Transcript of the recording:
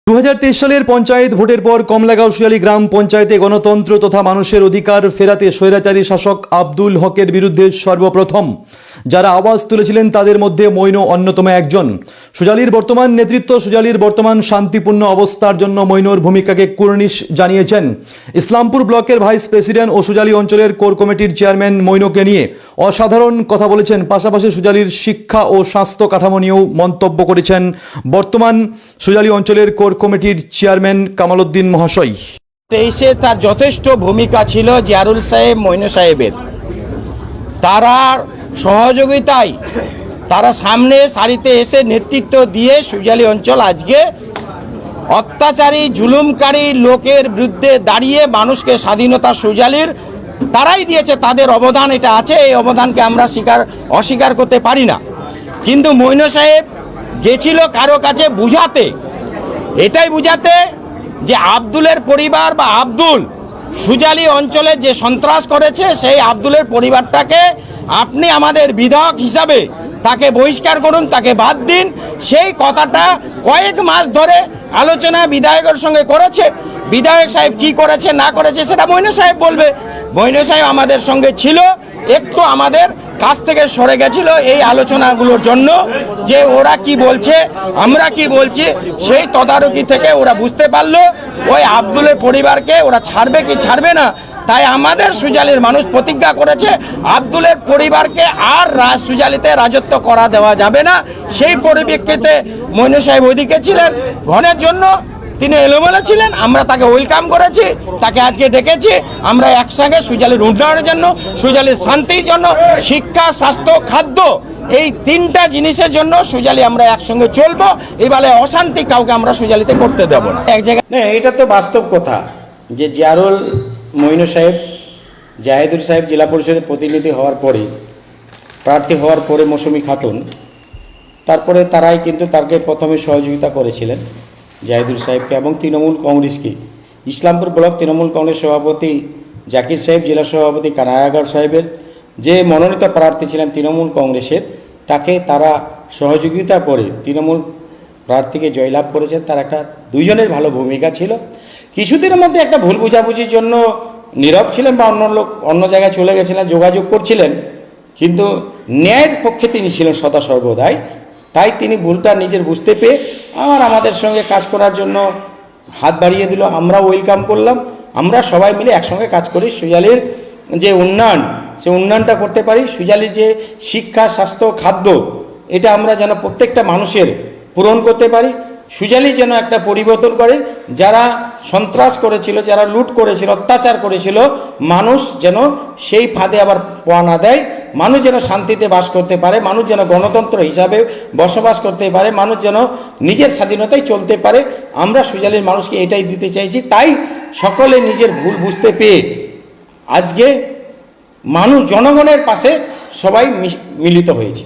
2023 সালের পঞ্চায়েত ভোটের পর কমলাগাঁও শিয়ালী গ্রাম পঞ্চায়েতে গণতন্ত্র তথা মানুষের অধিকার ফেরাতে স্বৈরাচারী শাসক আব্দুল হকের বিরুদ্ধে সর্বপ্রথম যারা আওয়াজ তুলেছিলেন তাদের মধ্যে মইনু অন্যতম একজন। সুজালির বর্তমান নেতৃত্ব সুজালির বর্তমান শান্তিপূর্ণ অবস্থার জন্য মইনুর ভূমিকাকে কুর্নিশ জানিয়েছেন। ইসলামপুর ব্লকের ভাইস প্রেসিডেন্ট ও সুজালি অঞ্চলের কোর কমিটির চেয়ারম্যান মইনুকে নিয়ে অসাধারণ কথা বলেছেন। পাশাপাশি সুজালির শিক্ষা ও স্বাস্থ্য কাঠামো নিয়েও মন্তব্য করেছেন বর্তমান সুজালি অঞ্চলের কোর কমিটির চেয়ারম্যান কামাল উদ্দিন মহাশয়। 23-এ তার যথেষ্ট ভূমিকা ছিল জিয়ারুল সাহেব, মইনু সাহেবের। তারা সহযোগিতায় তারা সামনে সারিতে এসে নেতৃত্ব দিয়ে সুজালি অঞ্চল আজকে অত্যাচারী জুলুমকারী লোকের বিরুদ্ধে দাঁড়িয়ে মানুষকে স্বাধীনতা সুজালির তারাই দিয়েছে, তাদের অবদান এটা আছে। এই অবদানকে আমরা অস্বীকার করতে পারি না। কিন্তু মইনু সাহেব গেছিল কারো কাছে বুঝাতে, এটাই বুঝাতে যে আব্দুলের পরিবার বা আব্দুল সুজালি অঞ্চলে যে সন্ত্রাস করেছে সেই আব্দুলের পরিবারটাকে আপনি আমাদের বিধায়ক হিসাবে তাকে বহিষ্কার করুন, তাকে বাদ দিন। সেই কথাটা কয়েক মাস ধরে আলোচনা বিধায়কের সঙ্গে করেছে। বিধায়ক সাহেব কি করেছে না করেছে সেটা মইনু সাহেব বলবে। মইনু সাহেব আমাদের সঙ্গে ছিল, একটু আমাদের কাছ থেকে সরে গেছিল এই আলোচনাগুলোর জন্য, যে ওরা কি বলছে আমরা কি বলছি সেই তদারকি থেকে ওরা বুঝতে পারলো ওই আব্দুলের পরিবারকে ওরা ছাড়বে কি ছাড়বে না। তাই আমাদের সুজালির মানুষ প্রতিজ্ঞা করেছে আব্দুলের পরিবারকে আর সুজালিতে রাজত্ব করা দেওয়া যাবে না। সেই পরিপ্রেক্ষিতে মইনু সাহেব ওইদিকে ছিলেন, ঘনের জন্য তিনি এলোমেলো ছিলেন। আমরা তাকে ওয়েলকাম করেছি, তাকে আজকে ডেকেছি। আমরা একসঙ্গে সুজালির উন্নয়নের জন্য, সুজালির শান্তির জন্য, শিক্ষা, স্বাস্থ্য, খাদ্য, এই তিনটা জিনিসের জন্য সুজালি আমরা একসঙ্গে চলবো। এবারে অশান্তি কাউকে আমরা সুজালিতে করতে দেব না। এক জায়গায় না, এটা তো বাস্তব কথা যে জিয়ারুল, মইনু সাহেব, জাহিদুল সাহেব জেলা পরিষদের প্রতিনিধি হওয়ার পরে, প্রার্থী হওয়ার পরে মৌসুমী খাতুন, তারপরে তারাই কিন্তু তাকে প্রথমে সহযোগিতা করেছিলেন জাহিদুল সাহেবকে এবং তৃণমূল কংগ্রেসকে। ইসলামপুর ব্লক তৃণমূল কংগ্রেস সভাপতি জাকির সাহেব, জেলা সভাপতি কানায়াগড় সাহেবের যে মনোনীত প্রার্থী ছিলেন তৃণমূল কংগ্রেসের, তাকে তারা সহযোগিতা করে তৃণমূল প্রার্থীকে জয়লাভ করেছেন। তার একটা দুইজনের ভালো ভূমিকা ছিল। কিছুদিনের মধ্যে একটা ভুল বোঝাবুঝির জন্য নীরব ছিলেন বা অন্য জায়গায় চলে গেছিলেন, যোগাযোগ করছিলেন, কিন্তু ন্যায়ের পক্ষে তিনি ছিলেন সদা সর্বদাই। তাই তিনি ভুলটা নিজের বুঝতে পেয়ে আমাদের সঙ্গে কাজ করার জন্য হাত বাড়িয়ে দিল। আমরা ওয়েলকাম করলাম। আমরা সবাই মিলে একসঙ্গে কাজ করি সুজালির যে উন্নয়ন, সে উন্নয়নটা করতে পারি। সুজালির যে শিক্ষা, স্বাস্থ্য, খাদ্য, এটা আমরা যেন প্রত্যেকটা মানুষের পূরণ করতে পারি। সুজালি যেন একটা পরিবর্তন করে, যারা সন্ত্রাস করেছিল, যারা লুট করেছিল, অত্যাচার করেছিল, মানুষ যেন সেই ফাঁদে আবার পা না দেয়। মানুষ যেন শান্তিতে বাস করতে পারে, মানুষ যেন গণতন্ত্র হিসাবে বসবাস করতে পারে, মানুষ যেন নিজের স্বাধীনতায় চলতে পারে। আমরা সুজালির মানুষকে এটাই দিতে চাইছি। তাই সকলে নিজের ভুল বুঝতে পেয়ে আজকে মানুষ, জনগণের পাশে সবাই মিলিত হয়েছে।